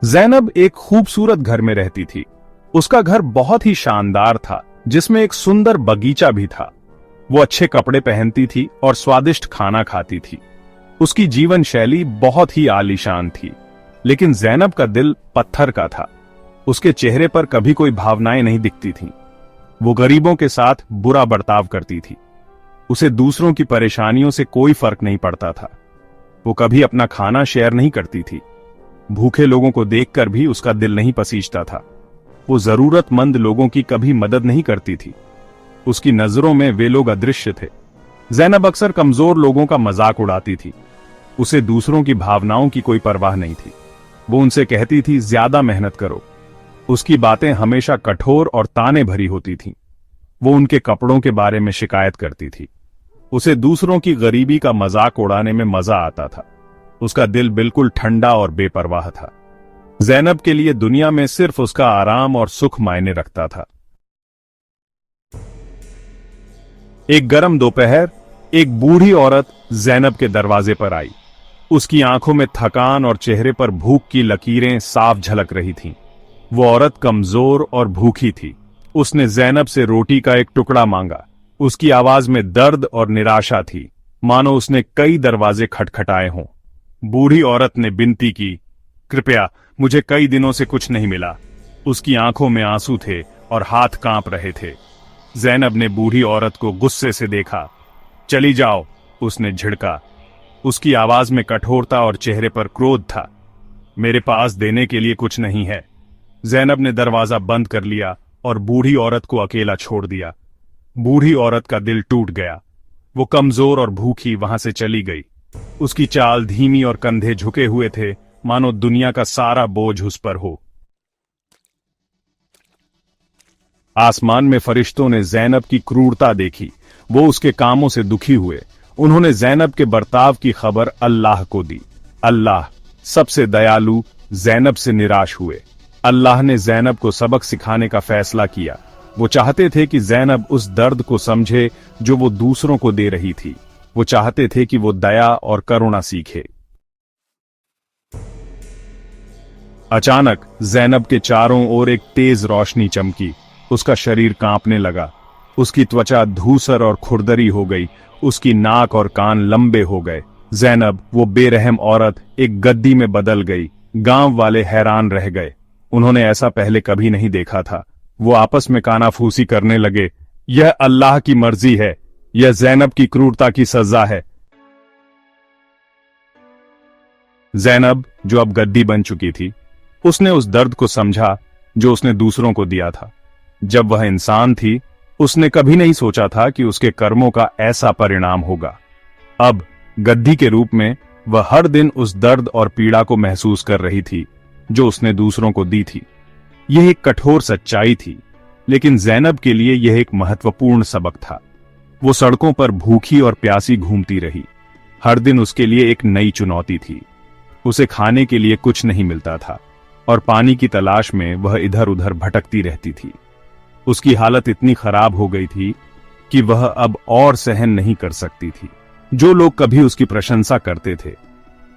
जैनब एक खूबसूरत घर में रहती थी। उसका घर बहुत ही शानदार था, जिसमें एक सुंदर बगीचा भी था। वो अच्छे कपड़े पहनती थी और स्वादिष्ट खाना खाती थी। उसकी जीवन शैली बहुत ही आलीशान थी, लेकिन जैनब का दिल पत्थर का था। उसके चेहरे पर कभी कोई भावनाएं नहीं दिखती थीं। वो गरीबों के साथ बुरा बर्ताव करती थी। उसे दूसरों की परेशानियों से कोई फर्क नहीं पड़ता था। वो कभी अपना खाना शेयर नहीं करती थी। भूखे लोगों को देखकर भी उसका दिल नहीं पसीजता था। वो जरूरतमंद लोगों की कभी मदद नहीं करती थी। उसकी नजरों में वे लोग अदृश्य थे। जैनब अक्सर कमजोर लोगों का मजाक उड़ाती थी। उसे दूसरों की भावनाओं की कोई परवाह नहीं थी। वो उनसे कहती थी, ज्यादा मेहनत करो। उसकी बातें हमेशा कठोर और ताने भरी होती थीं। वो उनके कपड़ों के बारे में शिकायत करती थी। उसे दूसरों की गरीबी का मजाक उड़ाने में मजा आता था। उसका दिल बिल्कुल ठंडा और बेपरवाह था। जैनब के लिए दुनिया में सिर्फ उसका आराम और सुख मायने रखता था। एक गर्म दोपहर एक बूढ़ी औरत जैनब के दरवाजे पर आई। उसकी आंखों में थकान और चेहरे पर भूख की लकीरें साफ झलक रही थीं। वो औरत कमजोर और भूखी थी। उसने जैनब से रोटी का एक टुकड़ा मांगा। उसकी आवाज में दर्द और निराशा थी, मानो उसने कई दरवाजे खटखटाए हों। बूढ़ी औरत ने विनती की, कृपया, मुझे कई दिनों से कुछ नहीं मिला। उसकी आंखों में आंसू थे और हाथ कांप रहे थे। जैनब ने बूढ़ी औरत को गुस्से से देखा। चली जाओ, उसने झिड़का। उसकी आवाज में कठोरता और चेहरे पर क्रोध था। मेरे पास देने के लिए कुछ नहीं है। जैनब ने दरवाजा बंद कर लिया और बूढ़ी औरत को अकेला छोड़ दिया। बूढ़ी औरत का दिल टूट गया। वो कमजोर और भूखी वहां से चली गई। उसकी चाल धीमी और कंधे झुके हुए थे, मानो दुनिया का सारा बोझ उस पर हो। आसमान में फरिश्तों ने जैनब की क्रूरता देखी। वो उसके कामों से दुखी हुए। उन्होंने जैनब के बर्ताव की खबर अल्लाह को दी। अल्लाह, सबसे दयालु, जैनब से निराश हुए। अल्लाह ने जैनब को सबक सिखाने का फैसला किया। वो चाहते थे कि जैनब उस दर्द को समझे जो वो दूसरों को दे रही थी। वो चाहते थे कि वो दया और करुणा सीखे। अचानक जैनब के चारों ओर एक तेज रोशनी चमकी। उसका शरीर कांपने लगा। उसकी त्वचा धूसर और खुरदरी हो गई। उसकी नाक और कान लंबे हो गए। जैनब, वो बेरहम औरत, एक गद्दी में बदल गई। गांव वाले हैरान रह गए। उन्होंने ऐसा पहले कभी नहीं देखा था। वो आपस में कानाफूसी करने लगे, यह अल्लाह की मर्जी है, यह जैनब की क्रूरता की सजा है। जैनब, जो अब गद्दी बन चुकी थी, उसने उस दर्द को समझा जो उसने दूसरों को दिया था। जब वह इंसान थी, उसने कभी नहीं सोचा था कि उसके कर्मों का ऐसा परिणाम होगा। अब गद्दी के रूप में वह हर दिन उस दर्द और पीड़ा को महसूस कर रही थी जो उसने दूसरों को दी थी। यह एक कठोर सच्चाई थी, लेकिन जैनब के लिए यह एक महत्वपूर्ण सबक था। वो सड़कों पर भूखी और प्यासी घूमती रही। हर दिन उसके लिए एक नई चुनौती थी। उसे खाने के लिए कुछ नहीं मिलता था और पानी की तलाश में वह इधर उधर भटकती रहती थी। उसकी हालत इतनी खराब हो गई थी कि वह अब और सहन नहीं कर सकती थी। जो लोग कभी उसकी प्रशंसा करते थे,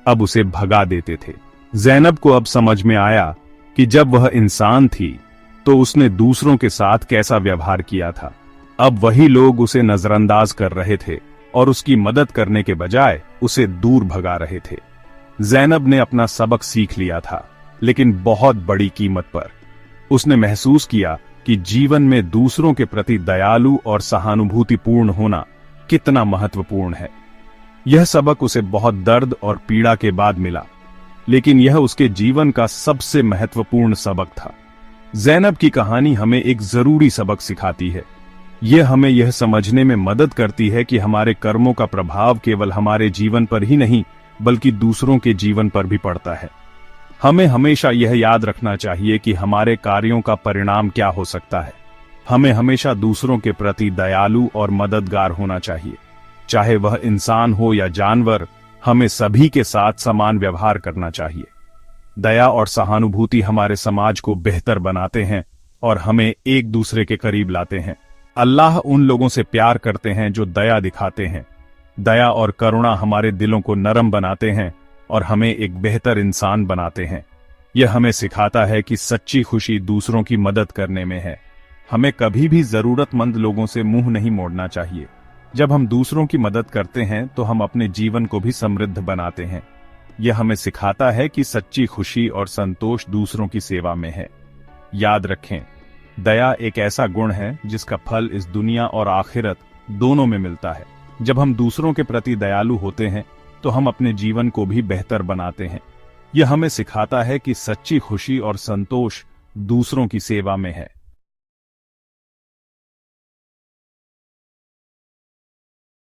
अब उसे भगा देते थे। जैनब को अब समझ में आया कि जब वह इंसान थी तो उसने दूसरों के साथ कैसा व्यवहार किया था। अब वही लोग उसे नजरअंदाज कर रहे थे और उसकी मदद करने के बजाय उसे दूर भगा रहे थे। जैनब ने अपना सबक सीख लिया था, लेकिन बहुत बड़ी कीमत पर। उसने महसूस किया कि जीवन में दूसरों के प्रति दयालु और सहानुभूतिपूर्ण होना कितना महत्वपूर्ण है। यह सबक उसे बहुत दर्द और पीड़ा के बाद मिला, लेकिन यह उसके जीवन का सबसे महत्वपूर्ण सबक था। जैनब की कहानी हमें एक जरूरी सबक सिखाती है। यह हमें यह समझने में मदद करती है कि हमारे कर्मों का प्रभाव केवल हमारे जीवन पर ही नहीं, बल्कि दूसरों के जीवन पर भी पड़ता है। हमें हमेशा यह याद रखना चाहिए कि हमारे कार्यों का परिणाम क्या हो सकता है। हमें हमेशा दूसरों के प्रति दयालु और मददगार होना चाहिए। चाहे वह इंसान हो या जानवर, हमें सभी के साथ समान व्यवहार करना चाहिए। दया और सहानुभूति हमारे समाज को बेहतर बनाते हैं और हमें एक दूसरे के करीब लाते हैं। अल्लाह उन लोगों से प्यार करते हैं जो दया दिखाते हैं। दया और करुणा हमारे दिलों को नरम बनाते हैं और हमें एक बेहतर इंसान बनाते हैं। यह हमें सिखाता है कि सच्ची खुशी दूसरों की मदद करने में है। हमें कभी भी जरूरतमंद लोगों से मुंह नहीं मोड़ना चाहिए। जब हम दूसरों की मदद करते हैं तो हम अपने जीवन को भी समृद्ध बनाते हैं। यह हमें सिखाता है कि सच्ची खुशी और संतोष दूसरों की सेवा में है। याद रखें, दया एक ऐसा गुण है जिसका फल इस दुनिया और आखिरत दोनों में मिलता है। जब हम दूसरों के प्रति दयालु होते हैं तो हम अपने जीवन को भी बेहतर बनाते हैं। यह हमें सिखाता है कि सच्ची खुशी और संतोष दूसरों की सेवा में है।